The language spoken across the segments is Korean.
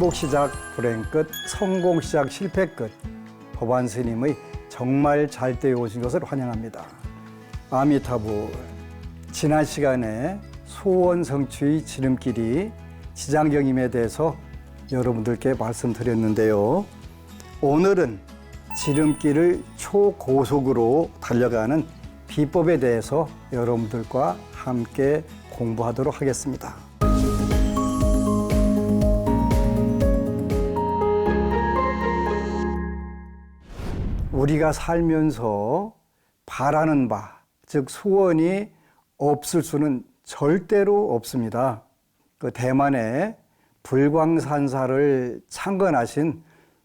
행복 시작 불행 끝, 성공 시작 실패 끝. 법안 스님의 정말 잘 되어 오신 것을 환영합니다. 아미타불. 지난 시간에 소원 성취의 지름길이 지장경임에 대해서 여러분들께 말씀드렸는데요. 오늘은 지름길을 초고속으로 달려가는 비법에 대해서 여러분들과 함께 공부하도록 하겠습니다. 우리가 살면서 바라는 바, 즉 소원이 없을 수는 절대로 없습니다. 그 대만의 불광산사를 창건하신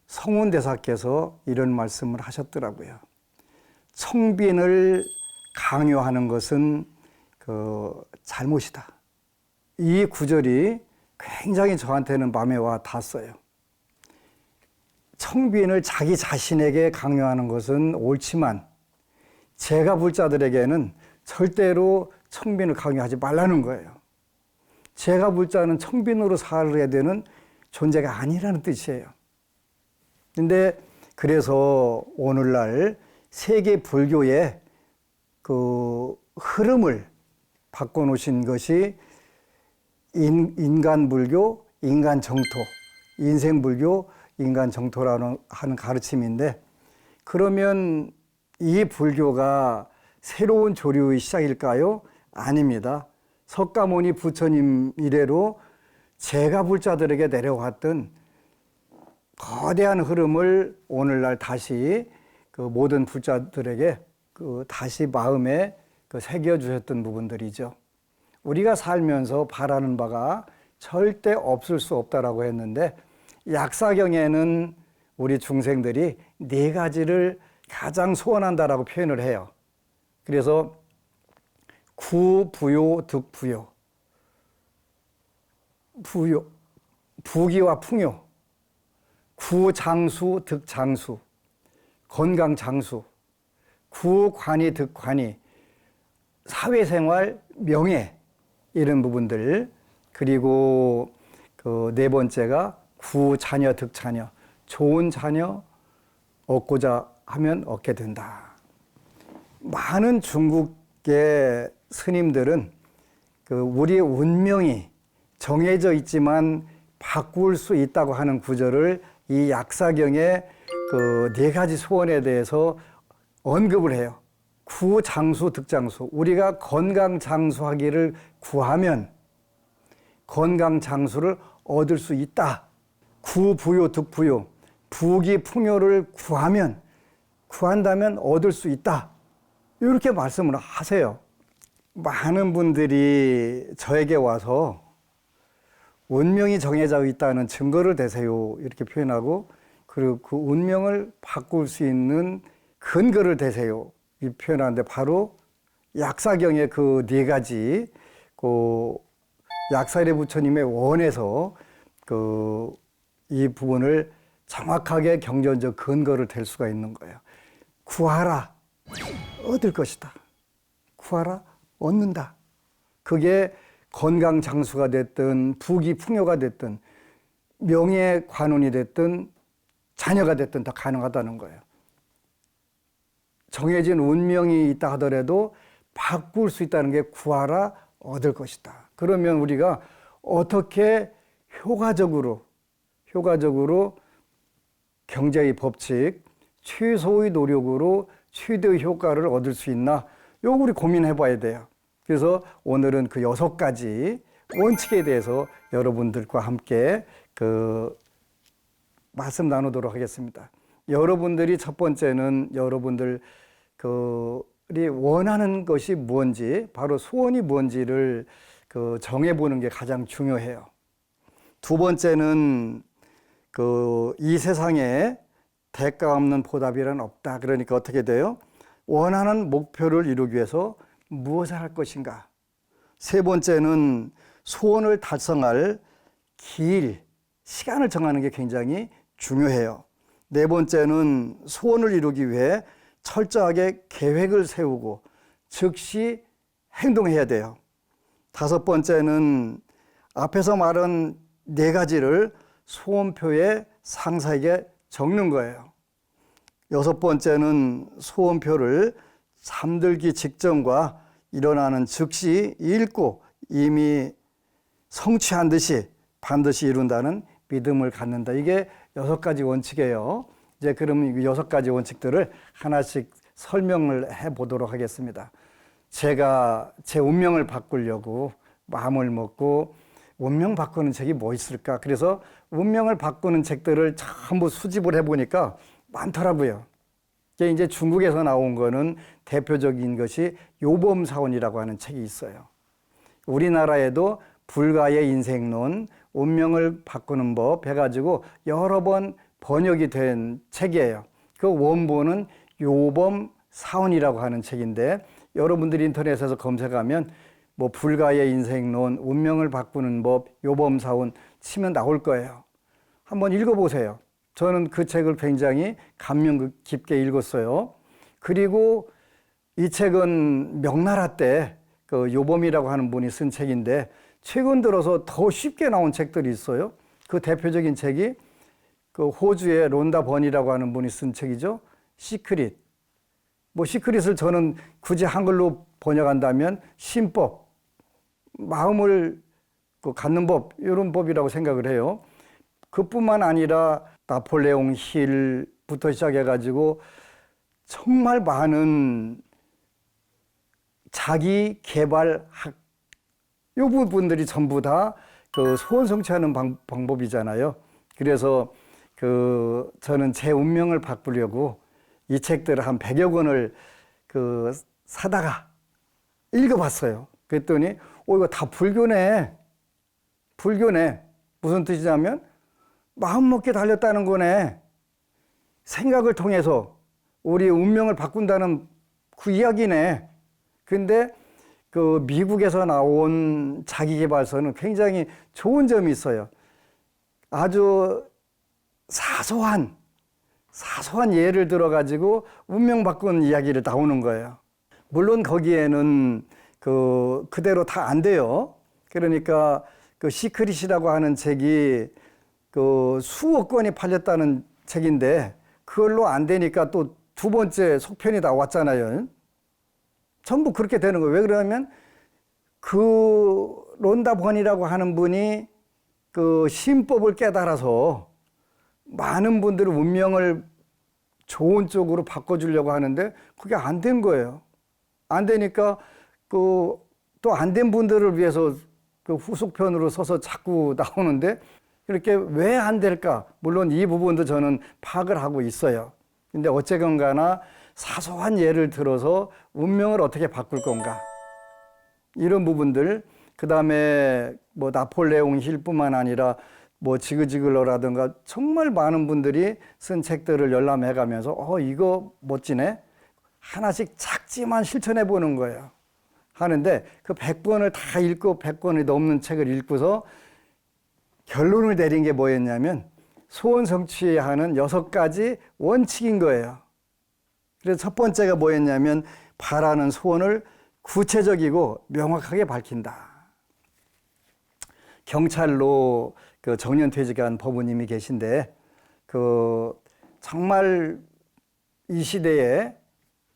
성운대사께서 이런 말씀을 하셨더라고요. 청빈을 강요하는 것은 잘못이다. 이 구절이 굉장히 저한테는 마음에 와 닿았어요. 청빈을 자기 자신에게 강요하는 것은 옳지만 제가 불자들에게는 절대로 청빈을 강요하지 말라는 거예요. 제가 불자는 청빈으로 살아야 되는 존재가 아니라는 뜻이에요. 근데 그래서 오늘날 세계 불교의 그 흐름을 바꿔놓으신 것이 인간 불교, 인간 정토, 인생 불교, 인간 정토라는 하는 가르침인데, 그러면 이 불교가 새로운 조류의 시작일까요? 아닙니다. 석가모니 부처님 이래로 제가 불자들에게 내려왔던 거대한 흐름을 오늘날 다시 그 모든 불자들에게 다시 마음에 새겨주셨던 부분들이죠. 우리가 살면서 바라는 바가 절대 없을 수 없다라고 했는데, 약사경에는 우리 중생들이 4가지를 가장 소원한다라고 표현을 해요. 그래서 구, 부요, 득, 부요. 부귀와 풍요. 구, 장수, 득, 장수. 건강, 장수. 구, 관이, 득, 관이. 사회생활, 명예. 이런 부분들. 그리고 그 4번째가 구, 자녀, 득, 자녀. 좋은 자녀 얻고자 하면 얻게 된다. 많은 중국의 스님들은 우리의 운명이 정해져 있지만 바꿀 수 있다고 하는 구절을 이 약사경의 4가지 소원에 대해서 언급을 해요. 구, 장수, 득장수. 우리가 건강 장수하기를 구하면 건강 장수를 얻을 수 있다. 구, 부요, 득, 부요. 부귀, 풍요를 구한다면 얻을 수 있다. 이렇게 말씀을 하세요. 많은 분들이 저에게 와서 운명이 정해져 있다는 증거를 대세요. 이렇게 표현하고, 그리고 그 운명을 바꿀 수 있는 근거를 대세요. 이 표현하는데 바로 약사경의 그 4가지, 약사일의 부처님의 원에서 이 부분을 정확하게 경전적 근거를 댈 수가 있는 거예요. 구하라, 얻을 것이다. 구하라, 얻는다. 그게 건강 장수가 됐든 부귀 풍요가 됐든 명예 관운이 됐든 자녀가 됐든 다 가능하다는 거예요. 정해진 운명이 있다 하더라도 바꿀 수 있다는 게 구하라, 얻을 것이다. 그러면 우리가 어떻게 효과적으로 경제의 법칙, 최소의 노력으로 최대의 효과를 얻을 수 있나? 요거 우리 고민해 봐야 돼요. 그래서 오늘은 그 6가지 원칙에 대해서 여러분들과 함께 말씀 나누도록 하겠습니다. 여러분들이 첫 번째는 여러분들이 원하는 것이 뭔지, 바로 소원이 뭔지를 정해보는 게 가장 중요해요. 두 번째는 이 세상에 대가 없는 보답이란 없다. 그러니까 어떻게 돼요? 원하는 목표를 이루기 위해서 무엇을 할 것인가? 세 번째는 소원을 달성할 시간을 정하는 게 굉장히 중요해요. 네 번째는 소원을 이루기 위해 철저하게 계획을 세우고 즉시 행동해야 돼요. 다섯 번째는 앞에서 말한 4가지를 소원표에 상세하게 적는 거예요. 6번째는 소원표를 잠들기 직전과 일어나는 즉시 읽고 이미 성취한 듯이 반드시 이룬다는 믿음을 갖는다. 이게 6가지 원칙이에요. 이제 그러면 이 6가지 원칙들을 하나씩 설명을 해 보도록 하겠습니다. 제가 제 운명을 바꾸려고 마음을 먹고 운명 바꾸는 책이 뭐 있을까? 그래서 운명을 바꾸는 책들을 전부 수집을 해보니까 많더라고요. 이제 중국에서 나온 거는 대표적인 것이 요범사원이라고 하는 책이 있어요. 우리나라에도 불가의 인생론, 운명을 바꾸는 법 해가지고 여러 번 번역이 된 책이에요. 그 원본은 요범사원이라고 하는 책인데 여러분들이 인터넷에서 검색하면 뭐 불가의 인생론, 운명을 바꾸는 법, 요범사원 치면 나올 거예요. 한번 읽어보세요. 저는 그 책을 굉장히 감명 깊게 읽었어요. 그리고 이 책은 명나라 때 그 요범이라고 하는 분이 쓴 책인데 최근 들어서 더 쉽게 나온 책들이 있어요. 그 대표적인 책이 그 호주의 론다 번이라고 하는 분이 쓴 책이죠. 시크릿. 뭐 시크릿을 저는 굳이 한글로 번역한다면 신법, 마음을 갖는 법, 이런 법이라고 생각을 해요. 그뿐만 아니라 나폴레옹 힐부터 시작해가지고 정말 많은 자기 개발학, 이 부분들이 전부 다 그 소원 성취하는 방법이잖아요. 그래서 저는 제 운명을 바꾸려고 이 책들을 한 100여 권을 사다가 읽어봤어요. 그랬더니, 이거 다 불교네. 불교네. 무슨 뜻이냐면, 마음먹기 달렸다는 거네. 생각을 통해서 우리 운명을 바꾼다는 그 이야기네. 근데 미국에서 나온 자기계발서는 굉장히 좋은 점이 있어요. 아주 사소한 예를 들어가지고 운명 바꾼 이야기를 나오는 거예요. 물론 거기에는 그대로 다 안 돼요. 그러니까 시크릿이라고 하는 책이 수억 권이 팔렸다는 책인데 그걸로 안 되니까 또 두 번째 속편이 나왔잖아요. 전부 그렇게 되는 거예요. 왜 그러냐면 론다 번이라고 하는 분이 신법을 깨달아서 많은 분들의 운명을 좋은 쪽으로 바꿔주려고 하는데 그게 안 된 거예요. 안 되니까 또 안 된 분들을 위해서 후속편으로 써서 자꾸 나오는데 이렇게 왜 안 될까? 물론 이 부분도 저는 파악을 하고 있어요. 근데 어쨌건 가나 사소한 예를 들어서 운명을 어떻게 바꿀 건가? 이런 부분들, 그 다음에 뭐 나폴레옹 힐뿐만 아니라 뭐 지그지글러라든가 정말 많은 분들이 쓴 책들을 열람해 가면서 이거 멋지네? 하나씩 작지만 실천해 보는 거예요. 하는데 그 100권을 다 읽고 100권이 넘는 책을 읽고서 결론을 내린 게 뭐였냐면 소원 성취하는 6가지 원칙인 거예요. 그래서 첫 번째가 뭐였냐면 바라는 소원을 구체적이고 명확하게 밝힌다. 경찰로 정년퇴직한 법무님이 계신데 정말 이 시대에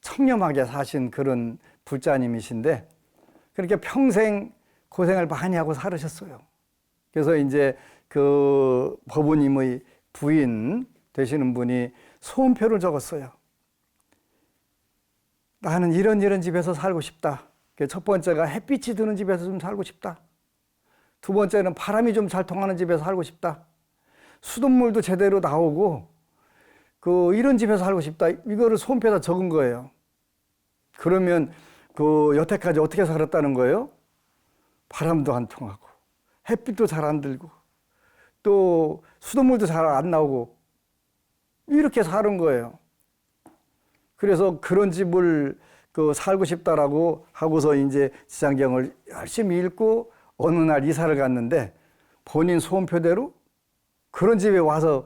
청렴하게 사신 그런 불자님이신데 그렇게 평생 고생을 많이 하고 살으셨어요. 그래서 이제 법무님의 부인 되시는 분이 소원표를 적었어요. 나는 이런 집에서 살고 싶다. 첫 번째가 햇빛이 드는 집에서 좀 살고 싶다. 두 번째는 바람이 좀 잘 통하는 집에서 살고 싶다. 수돗물도 제대로 나오고 이런 집에서 살고 싶다. 이거를 소원표에다 적은 거예요. 그러면 여태까지 어떻게 살았다는 거예요? 바람도 안 통하고 햇빛도 잘 안 들고 또 수돗물도 잘 안 나오고 이렇게 사는 거예요. 그래서 그런 집을 살고 싶다라고 하고서 이제 지장경을 열심히 읽고 어느 날 이사를 갔는데 본인 소원표대로 그런 집에 와서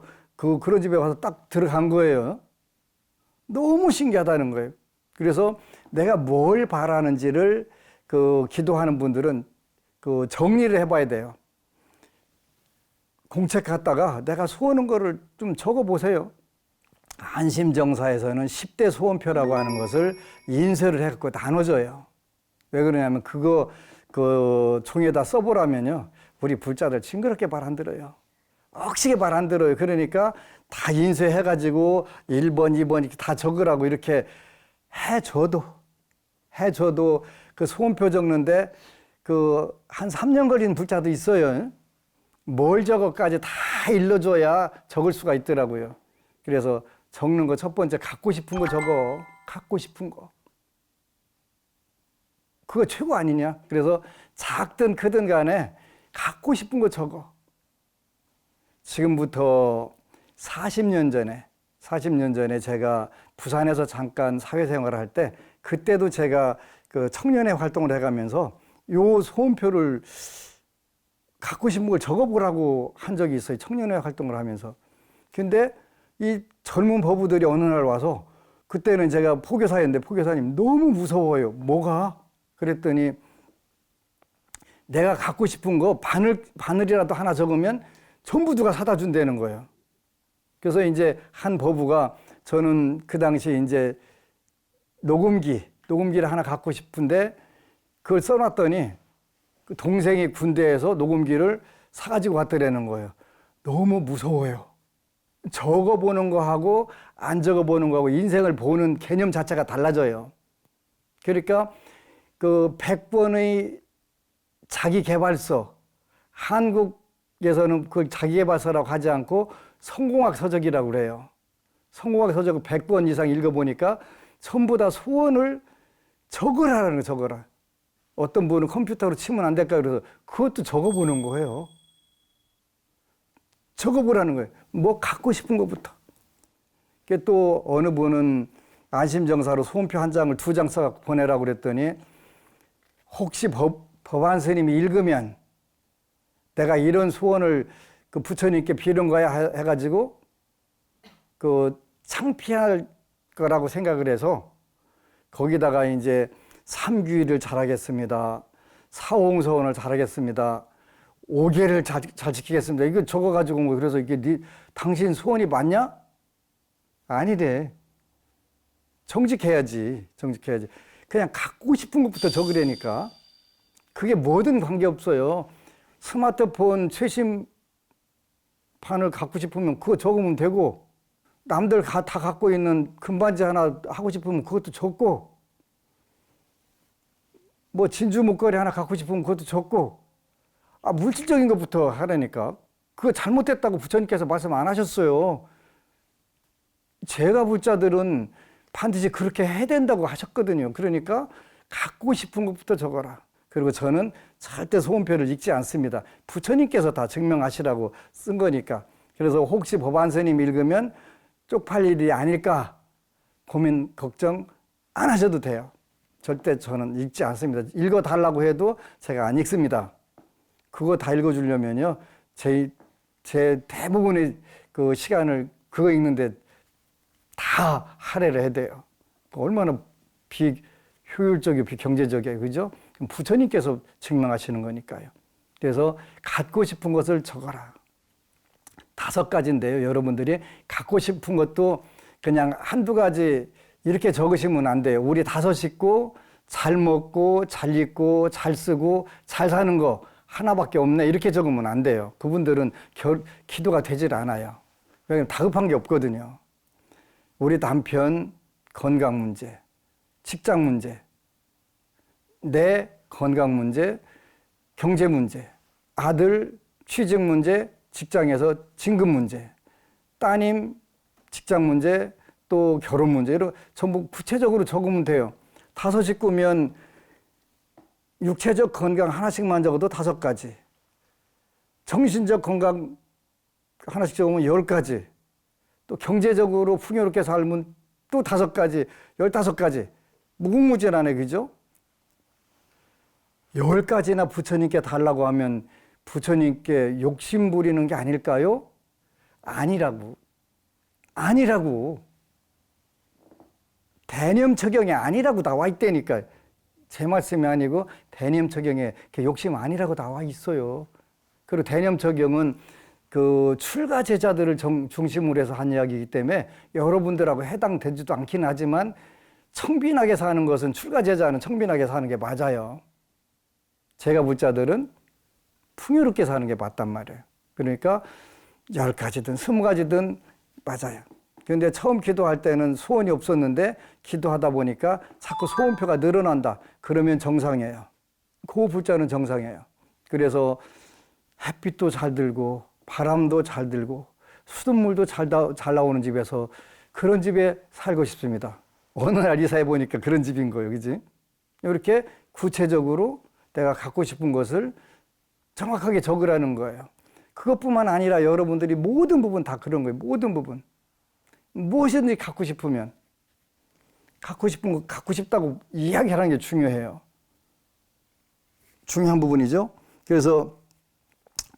딱 들어간 거예요. 너무 신기하다는 거예요. 그래서 내가 뭘 바라는지를 기도하는 분들은 정리를 해봐야 돼요. 공책 갖다가 내가 소원한 거를 좀 적어보세요. 안심정사에서는 10대 소원표라고 하는 것을 인쇄를 해갖고 나눠줘요. 왜 그러냐면 그거 그 종이에다 써보라면요, 우리 불자들 징그럽게 말 안 들어요. 억지게 말 안 들어요. 그러니까 다 인쇄해가지고 1번, 2번 이렇게 다 적으라고 이렇게 해줘도 그 소원표 적는데 그 한 3년 걸리는 불자도 있어요. 뭘 적어까지 다 일러줘야 적을 수가 있더라고요. 그래서 적는 거 첫 번째, 갖고 싶은 거 적어. 갖고 싶은 거. 그거 최고 아니냐? 그래서 작든 크든 간에 갖고 싶은 거 적어. 지금부터 40년 전에 제가 부산에서 잠깐 사회생활을 할 때, 그때도 제가 그 청년회 활동을 해가면서 요 소원표를 갖고 싶은 걸 적어보라고 한 적이 있어요. 청년회 활동을 하면서. 근데 이 젊은 법우들이 어느 날 와서, 그때는 제가 포교사였는데, 포교사님 너무 무서워요. 뭐가? 그랬더니 내가 갖고 싶은 거 바늘이라도 하나 적으면 전부 누가 사다 준다는 거예요. 그래서 이제 한 법우가, 저는 그 당시 이제 녹음기를 하나 갖고 싶은데 그걸 써놨더니 그 동생이 군대에서 녹음기를 사가지고 왔더라는 거예요. 너무 무서워요. 적어보는 거하고 안 적어보는 거하고 인생을 보는 개념 자체가 달라져요. 그러니까 그 100번의 자기개발서, 한국에서는 그 자기개발서라고 하지 않고 성공학 서적이라고 그래요. 성공학 서적을 100번 이상 읽어보니까 전부 다 소원을 적으라는 거예요. 적어라. 어떤 분은 컴퓨터로 치면 안 될까 그래서 그것도 적어보는 거예요. 적어보라는 거예요. 뭐 갖고 싶은 것부터. 또 어느 분은 안심정사로 소원표 한 장을 2장 써갖고 보내라고 그랬더니, 혹시 법안 스님이 읽으면 내가 이런 소원을 그 부처님께 비는 거야 해가지고 그 창피할 거라고 생각을 해서 거기다가 이제 삼귀를 잘하겠습니다. 사홍서원을 잘하겠습니다. 5계를 잘 지키겠습니다. 이거 적어가지고 뭐 그래서 이게 당신 소원이 맞냐? 아니래. 정직해야지. 그냥 갖고 싶은 것부터 적으라니까. 그게 뭐든 관계없어요. 스마트폰 최신판을 갖고 싶으면 그거 적으면 되고, 남들 다 갖고 있는 금반지 하나 하고 싶으면 그것도 적고, 뭐 진주 목걸이 하나 갖고 싶으면 그것도 적고, 물질적인 것부터 하라니까. 그거 잘못됐다고 부처님께서 말씀 안 하셨어요. 제가 불자들은 반드시 그렇게 해야 된다고 하셨거든요. 그러니까 갖고 싶은 것부터 적어라. 그리고 저는 절대 소원표를 읽지 않습니다. 부처님께서 다 증명하시라고 쓴 거니까. 그래서 혹시 법안스님 읽으면 쪽팔릴 일이 아닐까 고민, 걱정 안 하셔도 돼요. 절대 저는 읽지 않습니다. 읽어달라고 해도 제가 안 읽습니다. 그거 다 읽어주려면요, 제 대부분의 그 시간을 그거 읽는데 다 할애를 해야 돼요. 얼마나 비효율적이고 비경제적이에요. 그죠? 부처님께서 증명하시는 거니까요. 그래서 갖고 싶은 것을 적어라. 5가지인데요. 여러분들이 갖고 싶은 것도 그냥 한두 가지 이렇게 적으시면 안 돼요. 우리 5 식구 잘 먹고 잘 입고 잘 쓰고 잘 사는 거 하나밖에 없네. 이렇게 적으면 안 돼요. 그분들은 기도가 되질 않아요. 왜냐하면 다급한 게 없거든요. 우리 남편 건강 문제, 직장 문제, 내 건강 문제, 경제 문제, 아들 취직 문제, 직장에서 진급 문제, 따님 직장 문제, 또 결혼 문제, 이런 전부 구체적으로 적으면 돼요. 5 식구면 육체적 건강 하나씩만 적어도 5가지, 정신적 건강 하나씩 적으면 10가지, 또 경제적으로 풍요롭게 살면 또 5가지, 15가지. 무궁무진하네, 그죠? 10가지나 부처님께 달라고 하면 부처님께 욕심 부리는 게 아닐까요? 아니라고. 대념처경이 아니라고 나와 있다니까. 제 말씀이 아니고 대념처경에 욕심 아니라고 나와 있어요. 그리고 대념처경은 그 출가 제자들을 중심으로 해서 한 이야기이기 때문에 여러분들하고 해당되지도 않긴 하지만 청빈하게 사는 것은 출가 제자는 청빈하게 사는 게 맞아요. 제가 묻자들은 풍요롭게 사는 게 맞단 말이에요. 그러니까 10가지든 20가지든 맞아요. 그런데 처음 기도할 때는 소원이 없었는데 기도하다 보니까 자꾸 소원표가 늘어난다. 그러면 정상이에요. 그 불자는 정상이에요. 그래서 햇빛도 잘 들고 바람도 잘 들고 수돗물도 잘 나오는 집에서 그런 집에 살고 싶습니다. 어느 날 이사해 보니까 그런 집인 거예요. 그지? 이렇게 구체적으로 내가 갖고 싶은 것을 정확하게 적으라는 거예요. 그것뿐만 아니라 여러분들이 모든 부분 다 그런 거예요. 모든 부분. 무엇이든지 갖고 싶으면 갖고 싶은 거 갖고 싶다고 이야기하는 게 중요해요. 중요한 부분이죠. 그래서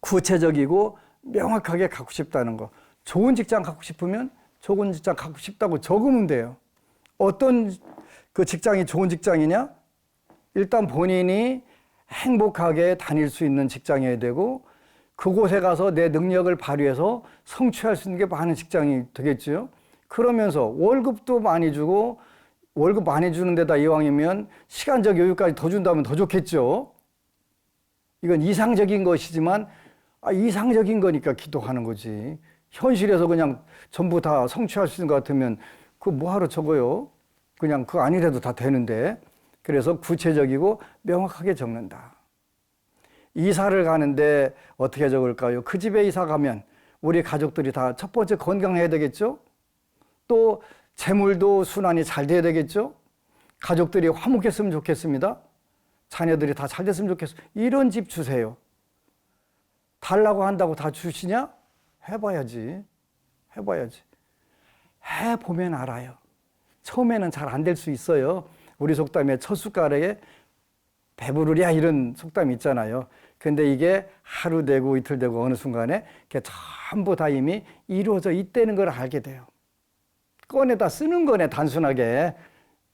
구체적이고 명확하게 갖고 싶다는 거. 좋은 직장 갖고 싶으면 좋은 직장 갖고 싶다고 적으면 돼요. 어떤 그 직장이 좋은 직장이냐? 일단 본인이 행복하게 다닐 수 있는 직장이어야 되고 그곳에 가서 내 능력을 발휘해서 성취할 수 있는 게 많은 직장이 되겠죠. 그러면서 월급도 많이 주고 월급 많이 주는 데다 이왕이면 시간적 여유까지 더 준다면 더 좋겠죠. 이건 이상적인 것이지만 이상적인 거니까 기도하는 거지. 현실에서 그냥 전부 다 성취할 수 있는 것 같으면 그거 뭐하러 적어요? 그냥 그거 아니래도 다 되는데. 그래서 구체적이고 명확하게 적는다. 이사를 가는데 어떻게 적을까요? 그 집에 이사 가면 우리 가족들이 다 첫 번째 건강해야 되겠죠? 또 재물도 순환이 잘 돼야 되겠죠? 가족들이 화목했으면 좋겠습니다. 자녀들이 다 잘 됐으면 좋겠어요. 이런 집 주세요. 달라고 한다고 다 주시냐? 해봐야지. 해봐야지. 해보면 알아요. 처음에는 잘 안 될 수 있어요. 우리 속담에 첫 숟가락에 배부르랴 이런 속담이 있잖아요. 근데 이게 하루 되고 이틀 되고 어느 순간에 이게 전부 다 이미 이루어져 있다는 걸 알게 돼요. 꺼내다 쓰는 거네, 단순하게.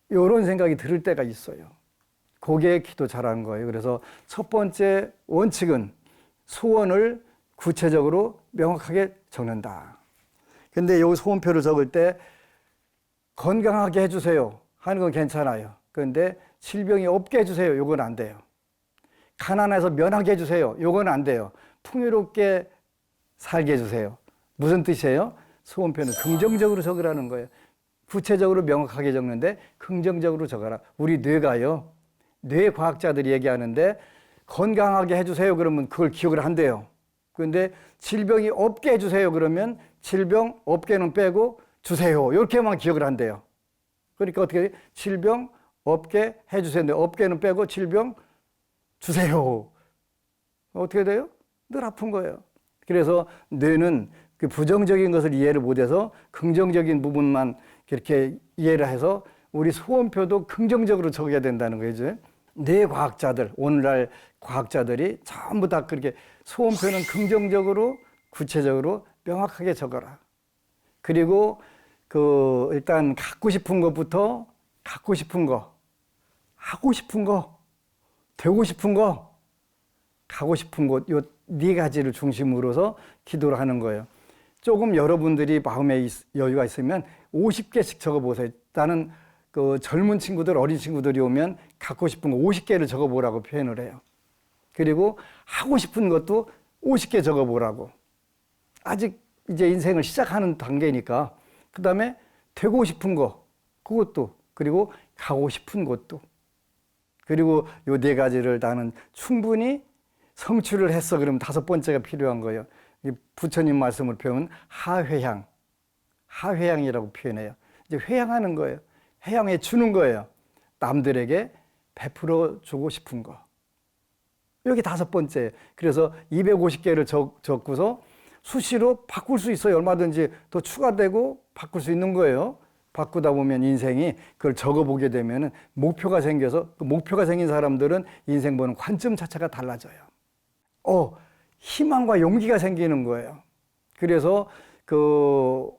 이런 생각이 들 때가 있어요. 그게 기도 잘하는 거예요. 그래서 첫 번째 원칙은 소원을 구체적으로 명확하게 적는다. 근데 이 소원표를 적을 때 건강하게 해주세요 하는 건 괜찮아요. 그런데 질병이 없게 해주세요. 요건 안 돼요. 가난해서 면하게 해주세요. 요건 안 돼요. 풍요롭게 살게 해주세요. 무슨 뜻이에요? 소원표는 긍정적으로 적으라는 거예요. 구체적으로 명확하게 적는데 긍정적으로 적어라. 우리 뇌가요. 뇌과학자들이 얘기하는데 건강하게 해주세요. 그러면 그걸 기억을 한대요. 그런데 질병이 없게 해주세요. 그러면 질병 없게는 빼고 주세요. 이렇게만 기억을 한대요. 그러니까 어떻게 돼요? 질병 없게 해주세요. 없게는 빼고 질병 주세요. 어떻게 돼요? 늘 아픈 거예요. 그래서 뇌는 그 부정적인 것을 이해를 못해서 긍정적인 부분만 이렇게 이해를 해서 우리 소원표도 긍정적으로 적어야 된다는 거죠. 뇌과학자들, 오늘날 과학자들이 전부 다 그렇게 소원표는 긍정적으로 구체적으로 명확하게 적어라. 그리고 일단 갖고 싶은 것부터 갖고 싶은 거, 하고 싶은 거, 되고 싶은 거, 가고 싶은 곳, 요 네 가지를 중심으로서 기도를 하는 거예요. 조금 여러분들이 마음에 여유가 있으면 50개씩 적어보세요. 나는 그 젊은 친구들, 어린 친구들이 오면 갖고 싶은 거 50개를 적어보라고 표현을 해요. 그리고 하고 싶은 것도 50개 적어보라고. 아직 이제 인생을 시작하는 단계니까. 그 다음에 되고 싶은 거, 그것도. 그리고 가고 싶은 곳도. 그리고 요 네 가지를 나는 충분히 성취를 했어. 그러면 다섯 번째가 필요한 거예요. 부처님 말씀을 표현은 하회향. 하회향이라고 표현해요. 이제 회향하는 거예요. 회향해 주는 거예요. 남들에게 베풀어 주고 싶은 거. 여기 다섯 번째. 그래서 250개를 적고서 수시로 바꿀 수 있어요. 얼마든지 더 추가되고 바꿀 수 있는 거예요. 바꾸다 보면 인생이 그걸 적어보게 되면 목표가 생겨서 그 목표가 생긴 사람들은 인생 보는 관점 자체가 달라져요. 희망과 용기가 생기는 거예요. 그래서 그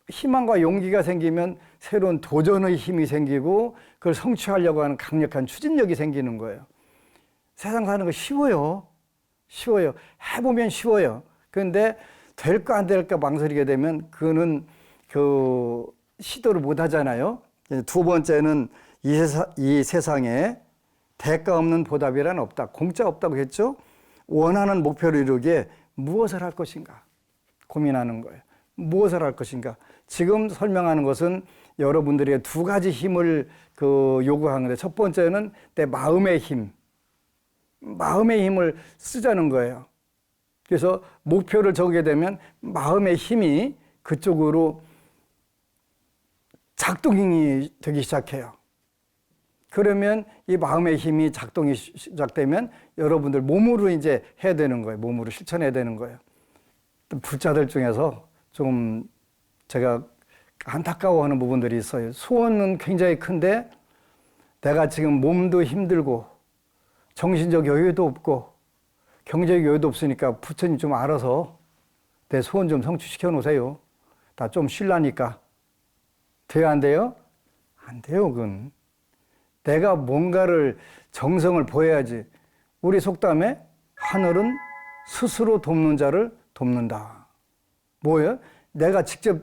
희망과 용기가 생기면 새로운 도전의 힘이 생기고 그걸 성취하려고 하는 강력한 추진력이 생기는 거예요. 세상 사는 거 쉬워요. 쉬워요. 해보면 쉬워요. 그런데 될까 안 될까 망설이게 되면 그거는 그 시도를 못 하잖아요. 두 번째는 이 세상에 대가 없는 보답이란 없다. 공짜 없다고 했죠. 원하는 목표를 이루기에 무엇을 할 것인가 고민하는 거예요. 무엇을 할 것인가. 지금 설명하는 것은 여러분들에게 두 가지 힘을 요구하는데, 첫 번째는 내 마음의 힘을 쓰자는 거예요. 그래서 목표를 정하게 되면 마음의 힘이 그쪽으로 작동이 되기 시작해요. 그러면 이 마음의 힘이 작동이 시작되면 여러분들 몸으로 이제 해야 되는 거예요. 몸으로 실천해야 되는 거예요. 불자들 중에서 좀 제가 안타까워하는 부분들이 있어요. 소원은 굉장히 큰데 내가 지금 몸도 힘들고 정신적 여유도 없고 경제적 여유도 없으니까 부처님 좀 알아서 내 소원 좀 성취시켜 놓으세요. 나 좀 쉴라니까. 돼요, 안 돼요? 안 돼요, 그건. 내가 뭔가를 정성을 보여야지. 우리 속담에 하늘은 스스로 돕는 자를 돕는다. 뭐예요? 내가 직접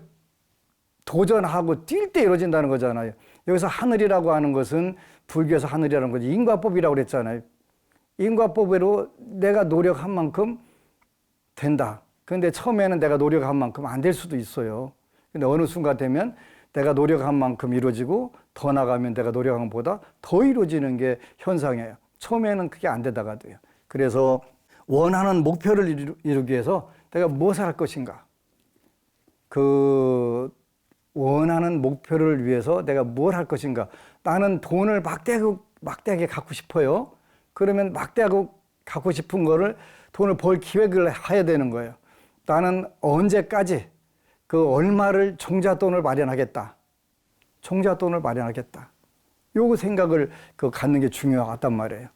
도전하고 뛸 때 이루어진다는 거잖아요. 여기서 하늘이라고 하는 것은 불교에서 하늘이라는 거지. 인과법이라고 그랬잖아요. 인과법으로 내가 노력한 만큼 된다. 그런데 처음에는 내가 노력한 만큼 안 될 수도 있어요. 근데 어느 순간 되면 내가 노력한 만큼 이루어지고 더 나가면 내가 노력한 것보다 더 이루어지는 게 현상이에요. 처음에는 그게 안 되다가도요. 그래서 원하는 목표를 이루기 위해서 내가 무엇을 할 것인가. 원하는 목표를 위해서 내가 뭘 할 것인가. 나는 돈을 막대하게 갖고 싶어요. 그러면 막대하게 갖고 싶은 거를 돈을 벌 기획을 해야 되는 거예요. 나는 언제까지 얼마를 종잣돈을 마련하겠다. 종잣돈을 마련하겠다. 요거 생각을 갖는 게 중요하단 말이에요.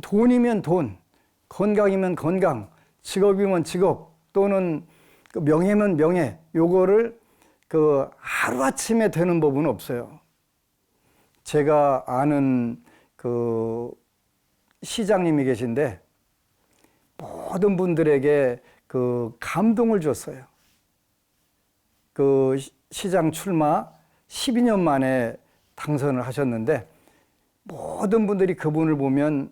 돈이면 돈, 건강이면 건강, 직업이면 직업, 또는 명예면 명예. 요거를 하루아침에 되는 법은 없어요. 제가 아는 시장님이 계신데 모든 분들에게 감동을 줬어요. 시장 출마 12년 만에 당선을 하셨는데 모든 분들이 그분을 보면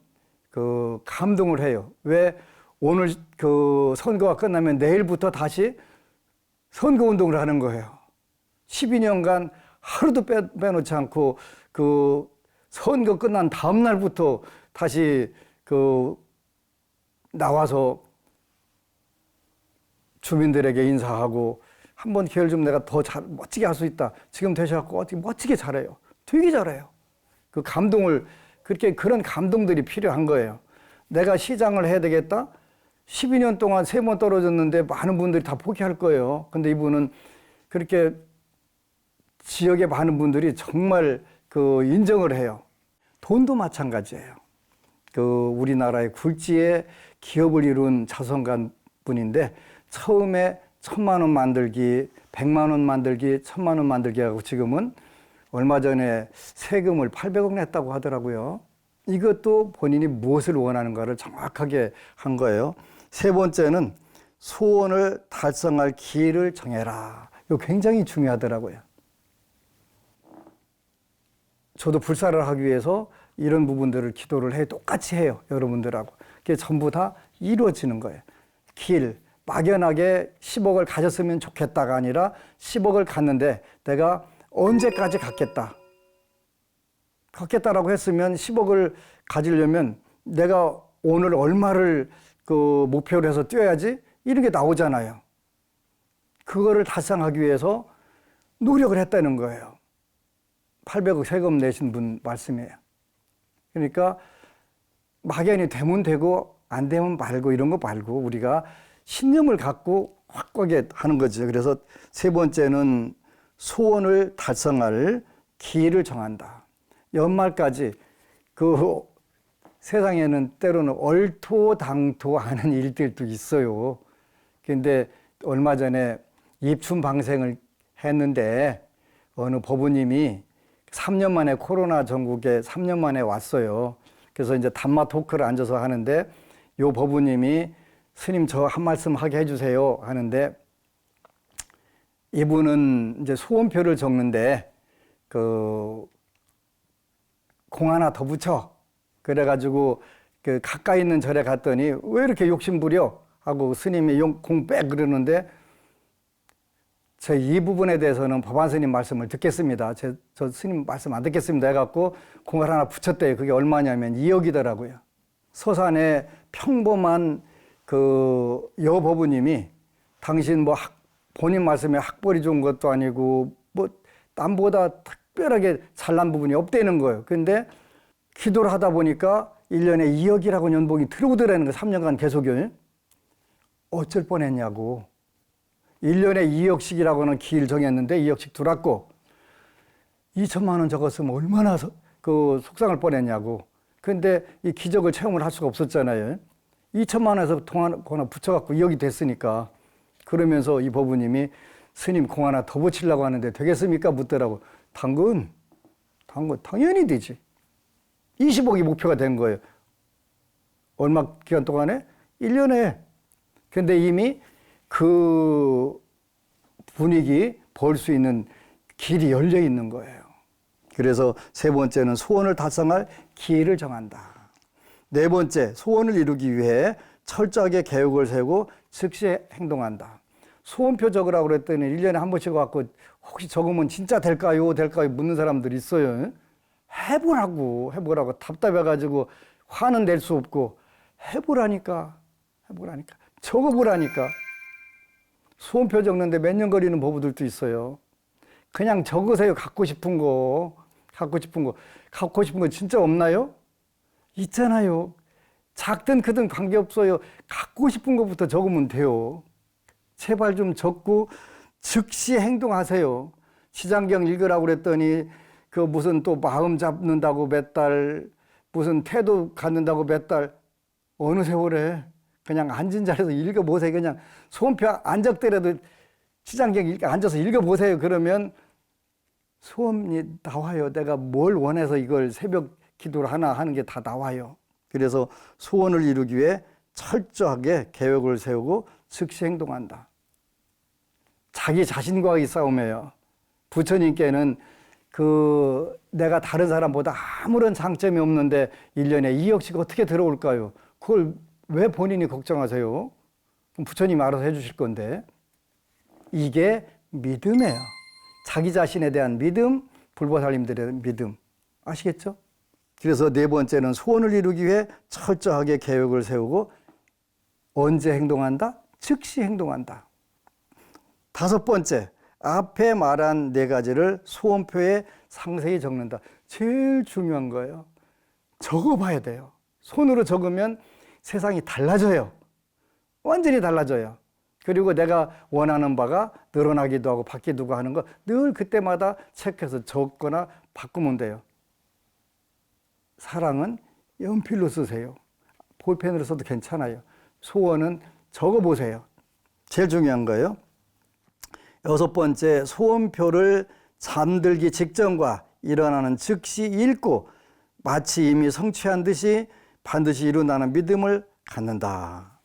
감동을 해요. 왜? 오늘 선거가 끝나면 내일부터 다시 선거운동을 하는 거예요. 12년간 하루도 빼놓지 않고 선거 끝난 다음 날부터 다시 나와서 주민들에게 인사하고 한번 기회를 좀 내가 더 멋지게 할 수 있다. 지금 되셔갖고 어떻게 멋지게 잘해요. 되게 잘해요. 감동을 그런 감동들이 필요한 거예요. 내가 시장을 해야 되겠다. 12년 동안 3번 떨어졌는데 많은 분들이 다 포기할 거예요. 근데 이분은 그렇게 지역의 많은 분들이 정말 인정을 해요. 돈도 마찬가지예요. 우리나라의 굴지의 기업을 이룬 자선가 분인데 처음에 1,000만 원 만들기, 100만 원 만들기, 1,000만 원 만들기 하고 지금은 얼마 전에 세금을 800억 냈다고 하더라고요. 이것도 본인이 무엇을 원하는가를 정확하게 한 거예요. 세 번째는 소원을 달성할 길을 정해라. 이거 굉장히 중요하더라고요. 저도 불사를 하기 위해서 이런 부분들을 기도를 해 똑같이 해요. 여러분들하고. 그게 전부 다 이루어지는 거예요. 길, 막연하게 10억을 가졌으면 좋겠다가 아니라 10억을 갔는데 내가 언제까지 갖겠다라고 했으면 10억을 가지려면 내가 오늘 얼마를 목표로 해서 뛰어야지 이런 게 나오잖아요. 그거를 달성하기 위해서 노력을 했다는 거예요. 800억 세금 내신 분 말씀이에요. 그러니까 막연히 되면 되고 안 되면 말고 이런 거 말고 우리가 신념을 갖고 확고하게 하는 거죠. 그래서 세 번째는 소원을 달성할 길을 정한다. 연말까지 세상에는 때로는 얼토당토하는 일들도 있어요. 그런데 얼마 전에 입춘방생을 했는데 어느 법우님이 3년 만에 코로나 전국에 3년 만에 왔어요. 그래서 이제 단마 토크를 앉아서 하는데 요 법우님이 스님 저 한 말씀 하게 해주세요 하는데, 이분은 이제 소원표를 적는데 공 하나 더 붙여. 그래가지고 그 가까이 있는 절에 갔더니 왜 이렇게 욕심부려 하고 스님이 공 빼 그러는데, 저 이 부분에 대해서는 법안 스님 말씀을 듣겠습니다. 저 스님 말씀 안 듣겠습니다 해갖고 공을 하나 붙였대요. 그게 얼마냐면 2억이더라고요. 서산에 평범한 그 여법우님이 당신 뭐 본인 말씀에 학벌이 좋은 것도 아니고 뭐 남보다 특별하게 잘난 부분이 없다는 거예요. 근데 기도를 하다 보니까 1년에 2억이라고 연봉이 들어오더라는 거예요. 3년간 계속요. 어쩔 뻔했냐고. 1년에 2억씩이라고는 길 정했는데 2억씩 들어왔고 2천만 원 적었으면 얼마나 속상할 뻔했냐고. 근데 이 기적을 체험을 할 수가 없었잖아요. 2천만 원에서 통 하나 붙여갖고 2억이 됐으니까. 그러면서 이 법우님이 스님 공 하나 더 붙이려고 하는데 되겠습니까? 묻더라고. 당연히 되지. 20억이 목표가 된 거예요. 얼마 기간 동안에? 1년에. 근데 이미 그 분위기 볼 수 있는 길이 열려 있는 거예요. 그래서 세 번째는 소원을 달성할 기회를 정한다. 네 번째, 소원을 이루기 위해 철저하게 계획을 세우고 즉시 행동한다. 소원표 적으라고 그랬더니 1년에 한 번씩 와갖고 혹시 적으면 진짜 될까요? 묻는 사람들이 있어요. 해보라고 답답해가지고 화는 낼 수 없고 해보라니까 적어보라니까. 소원표 적는데 몇 년 걸리는 법우들도 있어요. 그냥 적으세요. 갖고 싶은 거 진짜 없나요? 있잖아요. 작든 크든 관계없어요. 갖고 싶은 것부터 적으면 돼요. 제발 좀 적고 즉시 행동하세요. 시장경 읽으라고 그랬더니 그 무슨 또 마음 잡는다고 몇 달, 무슨 태도 갖는다고 몇 달, 어느 세월에 그냥 앉은 자리에서 읽어보세요. 그냥 소원표 안 적더라도 시장경 앉아서 읽어보세요. 그러면 소원이 나와요. 내가 뭘 원해서 이걸 새벽 기도를 하나 하는 게 다 나와요. 그래서 소원을 이루기 위해 철저하게 계획을 세우고 즉시 행동한다. 자기 자신과의 싸움이에요. 부처님께는 내가 다른 사람보다 아무런 장점이 없는데 1년에 2억씩 어떻게 들어올까요? 그걸 왜 본인이 걱정하세요? 그럼 부처님이 알아서 해주실 건데. 이게 믿음이에요. 자기 자신에 대한 믿음, 불보살님들에 대한 믿음. 아시겠죠? 그래서 네 번째는 소원을 이루기 위해 철저하게 계획을 세우고 언제 행동한다? 즉시 행동한다. 다섯 번째, 앞에 말한 네 가지를 소원표에 상세히 적는다. 제일 중요한 거예요. 적어봐야 돼요. 손으로 적으면 세상이 달라져요. 완전히 달라져요. 그리고 내가 원하는 바가 늘어나기도 하고 바뀌기도 하는 거 늘 그때마다 체크해서 적거나 바꾸면 돼요. 사랑은 연필로 쓰세요. 볼펜으로 써도 괜찮아요. 소원은 적어보세요. 제일 중요한 거예요. 여섯 번째, 소원표를 잠들기 직전과 일어나는 즉시 읽고 마치 이미 성취한 듯이 반드시 이룬다는 믿음을 갖는다.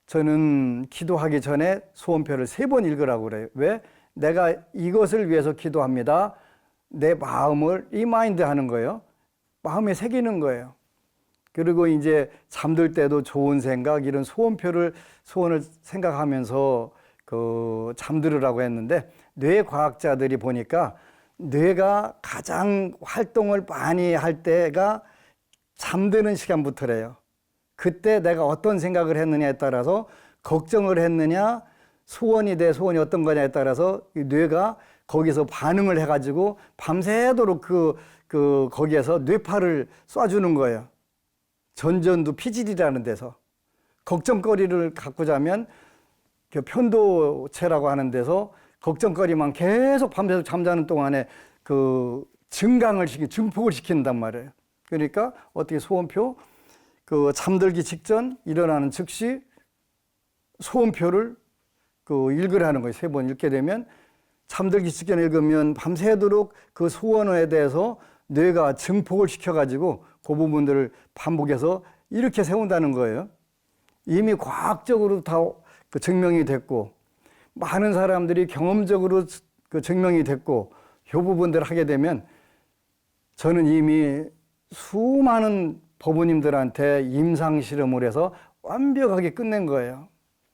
저는 기도하기 전에 소원표를 3번 읽으라고 그래요. 왜? 내가 이것을 위해서 기도합니다. 내 마음을 리마인드 하는 거예요. 마음에 새기는 거예요. 그리고 이제 잠들 때도 좋은 생각, 이런 소원을 생각하면서 잠들으라고 했는데, 뇌과학자들이 보니까 뇌가 가장 활동을 많이 할 때가 잠드는 시간부터래요. 그때 내가 어떤 생각을 했느냐에 따라서, 걱정을 했느냐, 내 소원이 어떤 거냐에 따라서 이 뇌가 거기서 반응을 해가지고 밤새도록 거기에서 뇌파를 쏴주는 거예요. 전전두 피질이라는 데서. 걱정거리를 갖고 자면 편도체라고 하는 데서 걱정거리만 계속 밤새도록 잠자는 동안에 증폭을 시킨단 말이에요. 그러니까 어떻게 소원표, 잠들기 직전, 일어나는 즉시 소원표를 읽으라는 거예요. 3번 읽게 되면, 잠들기 직전에 읽으면 밤새도록 그 소원에 대해서 뇌가 증폭을 시켜가지고 그 부분들을 반복해서 이렇게 세운다는 거예요. 이미 과학적으로 다 그 증명이 됐고 많은 사람들이 경험적으로 그 증명이 됐고 이 부분들을 하게 되면 저는 이미 수많은 법원님들한테 임상 실험을 해서 완벽하게 끝낸 거예요.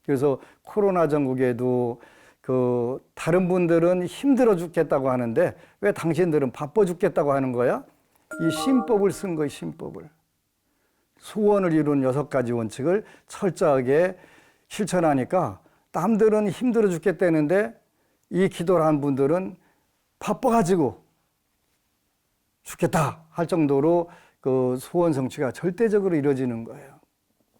그래서 코로나 전국에도 그 다른 분들은 힘들어 죽겠다고 하는데 왜 당신들은 바빠 죽겠다고 하는 거야? 이 신법을 쓴 거예요, 신법을. 소원을 이룬 6가지 원칙을 철저하게 실천하니까 남들은 힘들어 죽겠다는데 이 기도를 한 분들은 바빠가지고 죽겠다 할 정도로 그 소원 성취가 절대적으로 이루어지는 거예요.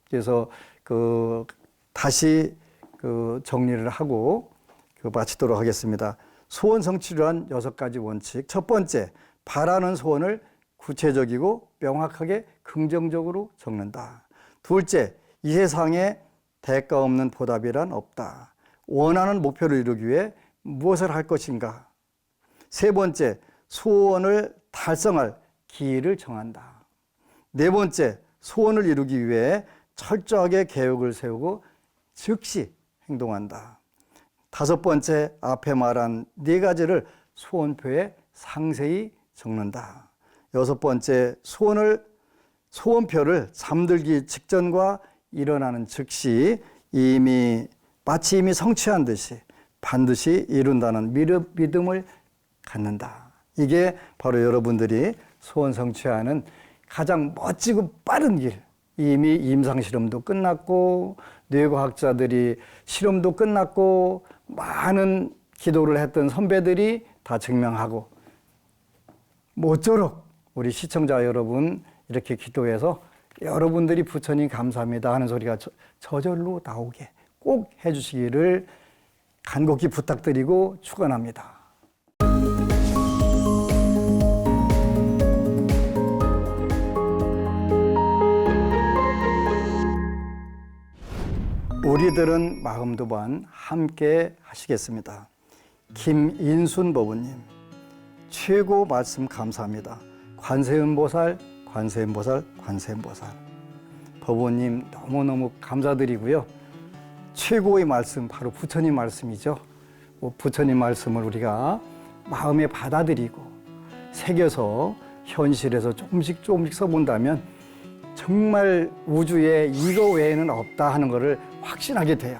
그래서 그 다시 그 정리를 하고 그 마치도록 하겠습니다. 소원 성취를 한 6가지 원칙. 첫 번째, 바라는 소원을 구체적이고 명확하게 긍정적으로 적는다. 둘째, 이 세상에 대가 없는 보답이란 없다. 원하는 목표를 이루기 위해 무엇을 할 것인가. 세 번째, 소원을 달성할 기일을 정한다. 네 번째, 소원을 이루기 위해 철저하게 계획을 세우고 즉시 행동한다. 다섯 번째, 앞에 말한 4가지를 소원표에 상세히 적는다. 여섯 번째, 소원표를 잠들기 직전과 일어나는 즉시 마치 이미 성취한 듯이 반드시 이룬다는 믿음을 갖는다. 이게 바로 여러분들이 소원 성취하는 가장 멋지고 빠른 길. 이미 임상실험도 끝났고 뇌과학자들이 실험도 끝났고 많은 기도를 했던 선배들이 다 증명하고 모쪼록 우리 시청자 여러분 이렇게 기도해서 여러분들이 부처님 감사합니다 하는 소리가 저절로 나오게 꼭 해주시기를 간곡히 부탁드리고 축원합니다. 우리들은 마음도 반 함께 하시겠습니다. 김인순 법우님, 최고 말씀 감사합니다. 관세음보살, 관세음보살, 관세음보살. 법우님 너무너무 감사드리고요. 최고의 말씀, 바로 부처님 말씀이죠. 부처님 말씀을 우리가 마음에 받아들이고 새겨서 현실에서 조금씩 써본다면 정말 우주에 이거 외에는 없다 하는 것을 확신하게 돼요.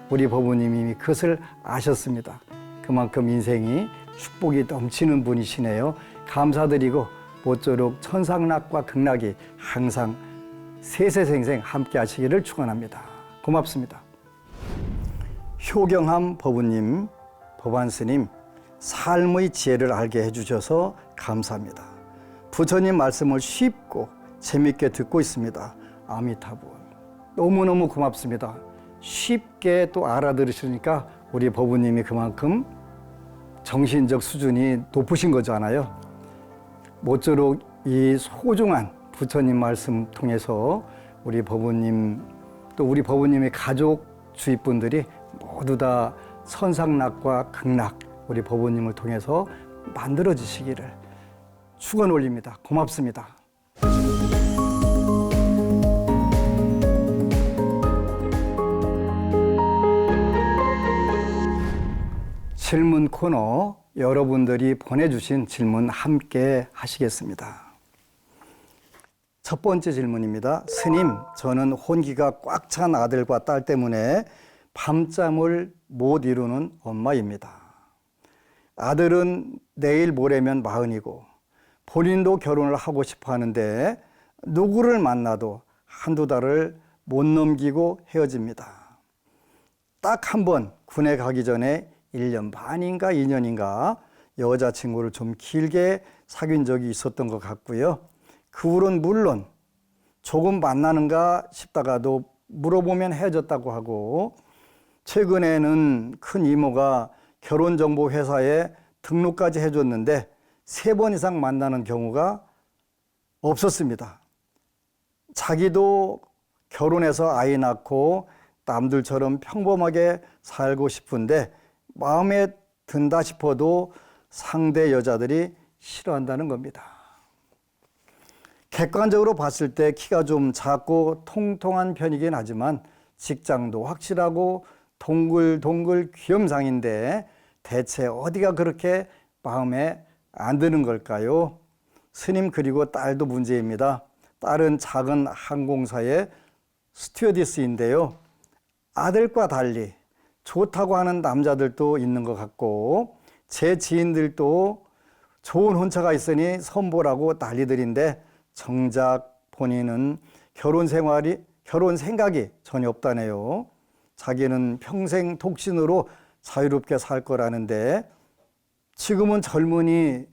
우리 법우님이 그것을 아셨습니다. 그만큼 인생이 축복이 넘치는 분이시네요. 감사드리고 모쪼록 천상락과 극락이 항상 세세생생 함께 하시기를 축원합니다. 고맙습니다. 효경함 법우님, 법안스님, 삶의 지혜를 알게 해주셔서 감사합니다. 부처님 말씀을 쉽고 재밌게 듣고 있습니다. 아미타불. 너무너무 고맙습니다. 쉽게 또 알아들으시니까 우리 법우님이 그만큼 정신적 수준이 높으신 거잖아요. 모쪼록 이 소중한 부처님 말씀 통해서 우리 법우님 또 우리 법우님의 가족 주위분들이 모두 다 선상락과 극락 우리 법우님을 통해서 만들어지시기를 축원 올립니다. 고맙습니다. 질문 코너, 여러분들이 보내주신 질문 함께 하시겠습니다. 첫 번째 질문입니다. 스님, 저는 혼기가 꽉 찬 아들과 딸 때문에 밤잠을 못 이루는 엄마입니다. 아들은 내일 모레면 40이고 본인도 결혼을 하고 싶어 하는데 누구를 만나도 한두 달을 못 넘기고 헤어집니다. 딱 한 번 군에 가기 전에 1년 반인가 2년인가 여자친구를 좀 길게 사귄 적이 있었던 것 같고요. 그 후로는 물론 조금 만나는가 싶다가도 물어보면 헤어졌다고 하고, 최근에는 큰 이모가 결혼정보회사에 등록까지 해줬는데 3번 이상 만나는 경우가 없었습니다. 자기도 결혼해서 아이 낳고 남들처럼 평범하게 살고 싶은데 마음에 든다 싶어도 상대 여자들이 싫어한다는 겁니다. 객관적으로 봤을 때 키가 좀 작고 통통한 편이긴 하지만 직장도 확실하고 동글동글 귀염상인데 대체 어디가 그렇게 마음에 안 드는 걸까요? 스님 그리고 딸도 문제입니다. 딸은 작은 항공사의 스튜어디스인데요. 아들과 달리 좋다고 하는 남자들도 있는 것 같고 제 지인들도 좋은 혼처가 있으니 선보라고 난리들인데 정작 본인은 결혼 생각이 전혀 없다네요. 자기는 평생 독신으로 자유롭게 살 거라는데 지금은 젊으니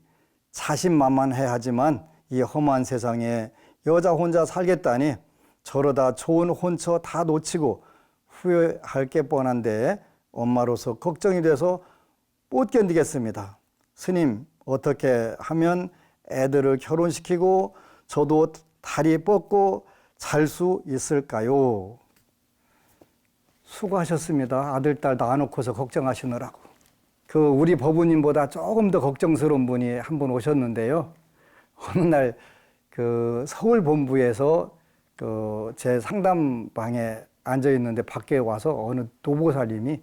자신만만해 하지만 이 험한 세상에 여자 혼자 살겠다니 저러다 좋은 혼처 다 놓치고 후회할 게 뻔한데 엄마로서 걱정이 돼서 못 견디겠습니다. 스님, 어떻게 하면 애들을 결혼시키고 저도 다리 뻗고 잘 수 있을까요? 수고하셨습니다. 아들, 딸 낳아놓고서 걱정하시느라고. 우리 법우님보다 조금 더 걱정스러운 분이 한 분 오셨는데요. 어느 날 서울 본부에서 제 상담방에 앉아 있는데 밖에 와서 어느 도보살님이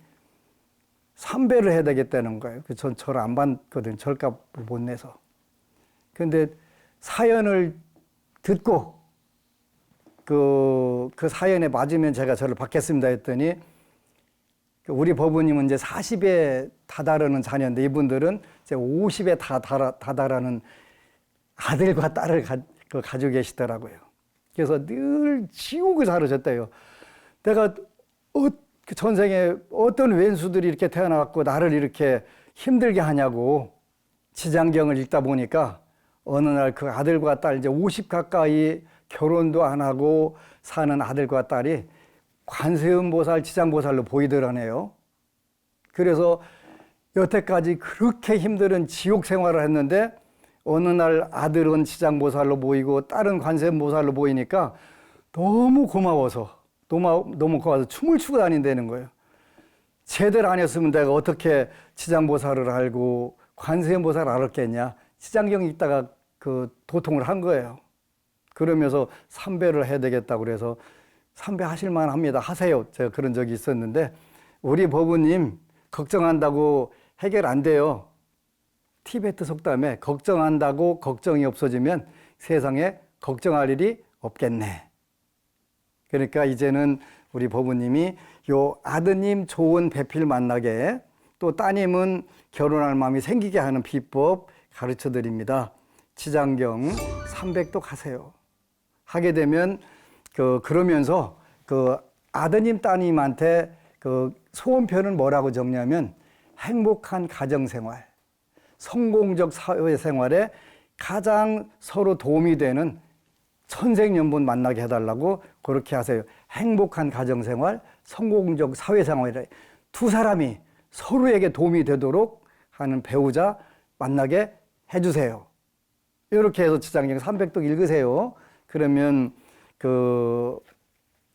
삼배를 해야 되겠다는 거예요. 전 저를 안 받거든. 절값을 못 내서. 근데 사연을 듣고 그 사연에 맞으면 제가 저를 받겠습니다 했더니 우리 법우님은 이제 40에 다다르는 자녀인데 이분들은 이제 50에 다다르는 아들과 딸을 가지고 계시더라고요. 그래서 늘 지옥을 살으셨대요. 내가 전생에 어떤 왼수들이 이렇게 태어나갖고 나를 이렇게 힘들게 하냐고 지장경을 읽다 보니까 어느 날 그 아들과 딸 이제 50 가까이 결혼도 안 하고 사는 아들과 딸이 관세음보살, 지장보살로 보이더라네요. 그래서 여태까지 그렇게 힘든 지옥 생활을 했는데 어느 날 아들은 지장보살로 보이고 딸은 관세음보살로 보이니까 너무 고마워서 춤을 추고 다닌다는 거예요. 제대로 안 했으면 내가 어떻게 지장보살을 알고 관세음보살을 알았겠냐. 지장경 읽다가 도통을 한 거예요. 그러면서 삼배를 해야 되겠다고 그래서 삼배 하실만 합니다. 하세요. 제가 그런 적이 있었는데 우리 법우님 걱정한다고 해결 안 돼요. 티베트 속담에 걱정한다고 걱정이 없어지면 세상에 걱정할 일이 없겠네. 그러니까 이제는 우리 법우님이 요 아드님 좋은 배필 만나게 또 따님은 결혼할 마음이 생기게 하는 비법 가르쳐 드립니다. 지장경 300도 가세요. 하게 되면 그러면서 아드님 따님한테 소원편은 뭐라고 적냐면 행복한 가정생활, 성공적 사회생활에 가장 서로 도움이 되는 천생연분 만나게 해달라고 그렇게 하세요. 행복한 가정생활, 성공적 사회생활에 두 사람이 서로에게 도움이 되도록 하는 배우자 만나게 해주세요. 이렇게 해서 지장경 300도 읽으세요. 그러면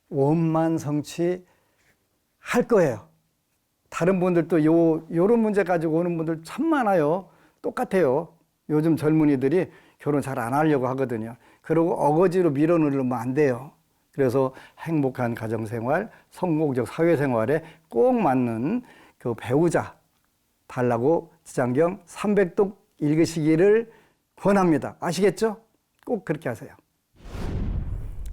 원만성취 할 거예요. 다른 분들도 요런 문제 가지고 오는 분들 참 많아요. 똑같아요. 요즘 젊은이들이 결혼 잘 안 하려고 하거든요. 그리고 어거지로 밀어넣으면 안 돼요. 그래서 행복한 가정생활, 성공적 사회생활에 꼭 맞는 배우자 달라고 지장경 300독 읽으시기를 권합니다. 아시겠죠? 꼭 그렇게 하세요.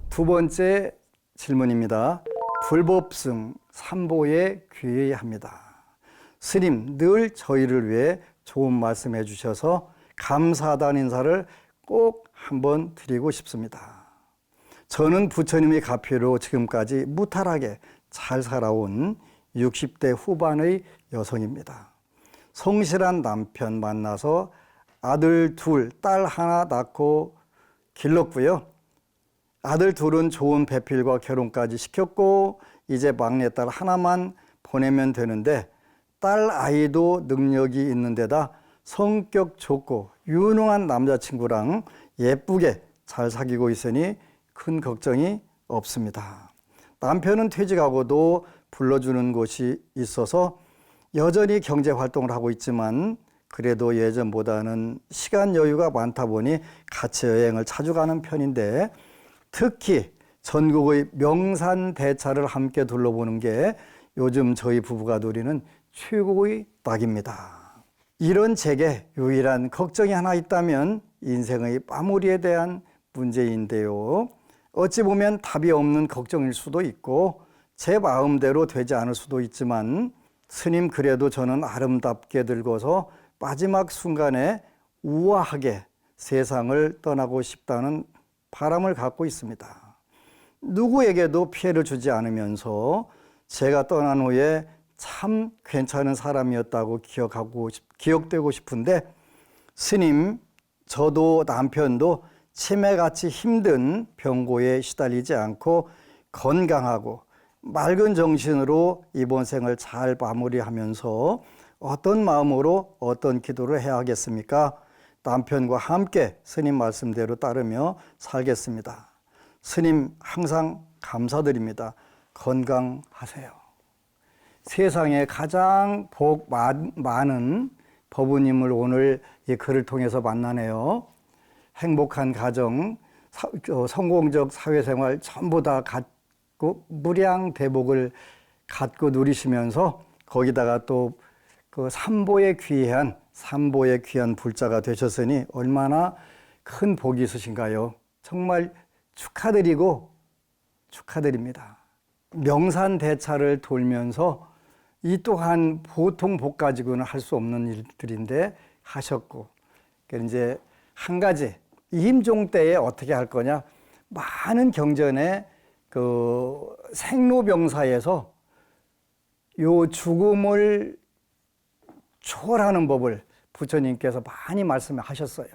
두 번째 질문입니다. 불법승 삼보에 귀의합니다. 스님, 늘 저희를 위해 좋은 말씀 해주셔서 감사하다는 인사를 꼭 한번 드리고 싶습니다. 저는 부처님의 가피로 지금까지 무탈하게 잘 살아온 60대 후반의 여성입니다. 성실한 남편 만나서 아들 둘, 딸 하나 낳고 길렀고요. 아들 둘은 좋은 배필과 결혼까지 시켰고 이제 막내딸 하나만 보내면 되는데 딸 아이도 능력이 있는 데다 성격 좋고 유능한 남자친구랑 예쁘게 잘 사귀고 있으니 큰 걱정이 없습니다. 남편은 퇴직하고도 불러주는 곳이 있어서 여전히 경제활동을 하고 있지만 그래도 예전보다는 시간 여유가 많다 보니 같이 여행을 자주 가는 편인데 특히 전국의 명산대차를 함께 둘러보는 게 요즘 저희 부부가 누리는 최고의 낙입니다. 이런 제게 유일한 걱정이 하나 있다면 인생의 마무리에 대한 문제인데요. 어찌 보면 답이 없는 걱정일 수도 있고 제 마음대로 되지 않을 수도 있지만 스님 그래도 저는 아름답게 늙어서 마지막 순간에 우아하게 세상을 떠나고 싶다는 바람을 갖고 있습니다. 누구에게도 피해를 주지 않으면서 제가 떠난 후에 참 괜찮은 사람이었다고 기억되고 싶은데 스님, 저도 남편도 치매같이 힘든 병고에 시달리지 않고 건강하고 맑은 정신으로 이번 생을 잘 마무리하면서 어떤 마음으로 어떤 기도를 해야 하겠습니까? 남편과 함께 스님 말씀대로 따르며 살겠습니다. 스님 항상 감사드립니다. 건강하세요. 세상에 가장 복 많은 법우님을 오늘 이 글을 통해서 만나네요. 행복한 가정, 성공적 사회생활 전부 다 갖고 무량대복을 갖고 누리시면서 거기다가 또 그 삼보의 귀한 불자가 되셨으니 얼마나 큰 복이 있으신가요? 정말 축하드립니다. 명산대차를 돌면서 이 또한 보통 복 가지고는 할 수 없는 일들인데 하셨고, 이제 한 가지 임종 때에 어떻게 할 거냐? 많은 경전에 그 생로병사에서 요 죽음을 초월하는 법을 부처님께서 많이 말씀하셨어요.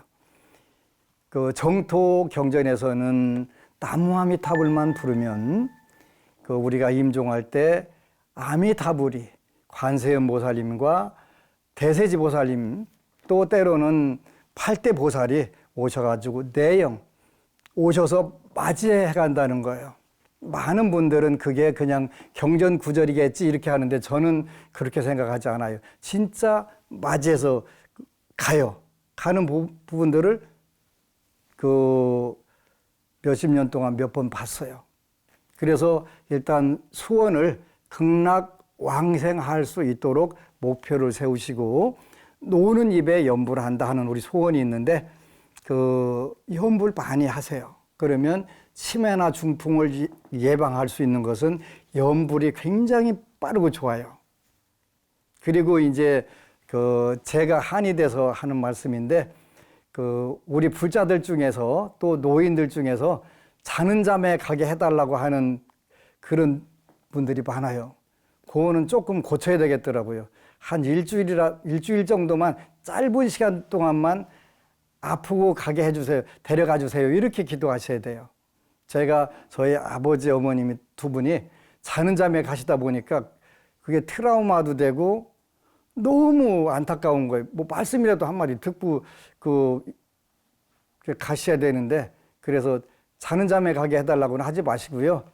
그 정토 경전에서는 나무아미타불만 부르면 그 우리가 임종할 때 아미타불이 관세음보살님과 대세지보살님 또 때로는 8대 보살이 오셔가지고 내영 오셔서 맞이해 간다는 거예요. 많은 분들은 그게 그냥 경전 구절이겠지 이렇게 하는데 저는 그렇게 생각하지 않아요. 진짜 맞이해서 가는 부분들을 그 몇십 년 동안 몇 번 봤어요. 그래서 일단 소원을 극락왕생할 수 있도록 목표를 세우시고 노는 입에 염불을 한다 하는 우리 소원이 있는데 그 염불 많이 하세요. 그러면 치매나 중풍을 예방할 수 있는 것은 염불이 굉장히 빠르고 좋아요. 그리고 이제 그 제가 한이 돼서 하는 말씀인데 그 우리 불자들 중에서 또 노인들 중에서 자는 잠에 가게 해달라고 하는 그런 분들이 많아요. 그거는 조금 고쳐야 되겠더라고요. 한 일주일 정도만 짧은 시간 동안만 아프고 가게 해주세요. 데려가 주세요. 이렇게 기도하셔야 돼요. 제가 저희 아버지 어머님이 두 분이 자는 잠에 가시다 보니까 그게 트라우마도 되고 너무 안타까운 거예요. 뭐 말씀이라도 한마디 듣고 가셔야 되는데 그래서 자는 잠에 가게 해달라고는 하지 마시고요.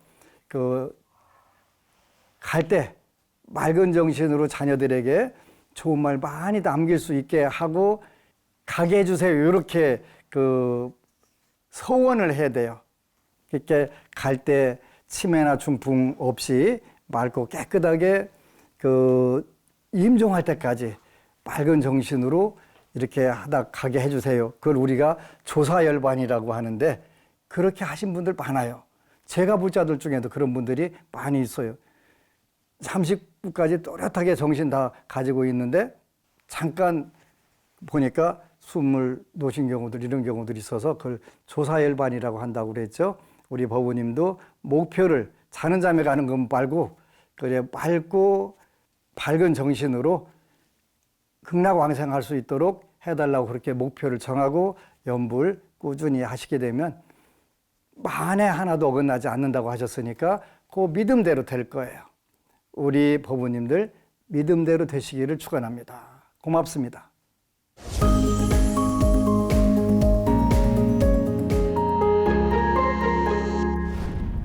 갈 때 맑은 정신으로 자녀들에게 좋은 말 많이 남길 수 있게 하고 가게 해주세요. 이렇게 서원을 해야 돼요. 이렇게 갈 때 치매나 중풍 없이 맑고 깨끗하게 임종할 때까지 맑은 정신으로 이렇게 하다 가게 해주세요. 그걸 우리가 조사열반이라고 하는데 그렇게 하신 분들 많아요. 제가 불자들 중에도 그런 분들이 많이 있어요. 30분까지 또렷하게 정신 다 가지고 있는데 잠깐 보니까 숨을 놓으신 경우들 이런 경우들이 있어서 그걸 조사열반이라고 한다고 그랬죠. 우리 법우님도 목표를 자는 잠에 가는 건 말고 그래 맑고 밝은 정신으로 극락왕생할 수 있도록 해달라고 그렇게 목표를 정하고 염불 꾸준히 하시게 되면 만에 하나도 어긋나지 않는다고 하셨으니까 그 믿음대로 될 거예요. 우리 법우님들 믿음대로 되시기를 축원합니다. 고맙습니다.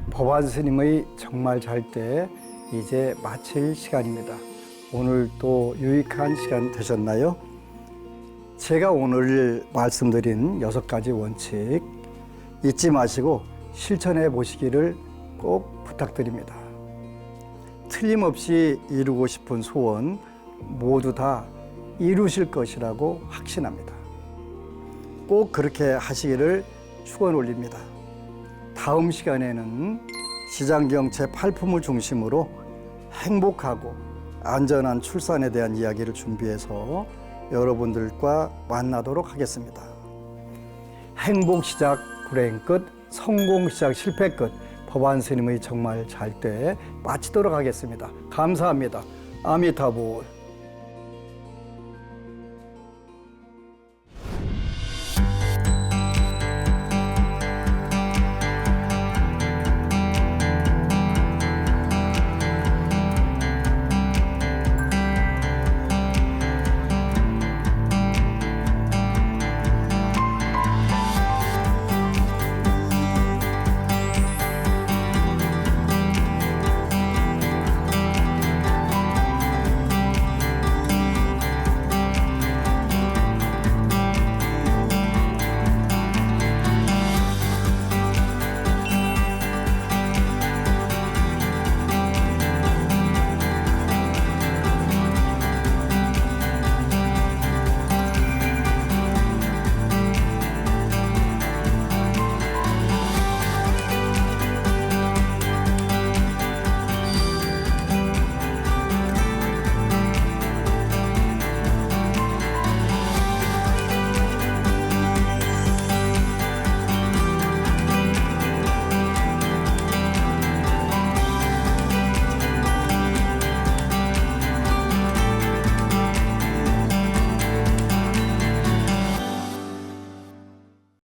법안 스님의 정말 잘 때 이제 마칠 시간입니다. 오늘 또 유익한 시간 되셨나요? 제가 오늘 말씀드린 6가지 원칙 잊지 마시고 실천해 보시기를 꼭 부탁드립니다. 틀림없이 이루고 싶은 소원 모두 다 이루실 것이라고 확신합니다. 꼭 그렇게 하시기를 축원 올립니다. 다음 시간에는 시장경 제8품을 중심으로 행복하고 안전한 출산에 대한 이야기를 준비해서 여러분들과 만나도록 하겠습니다. 행복 시작 불행 끝, 성공 시작 실패 끝, 법안 스님의 정말 잘 때 마치도록 하겠습니다. 감사합니다. 아미타불.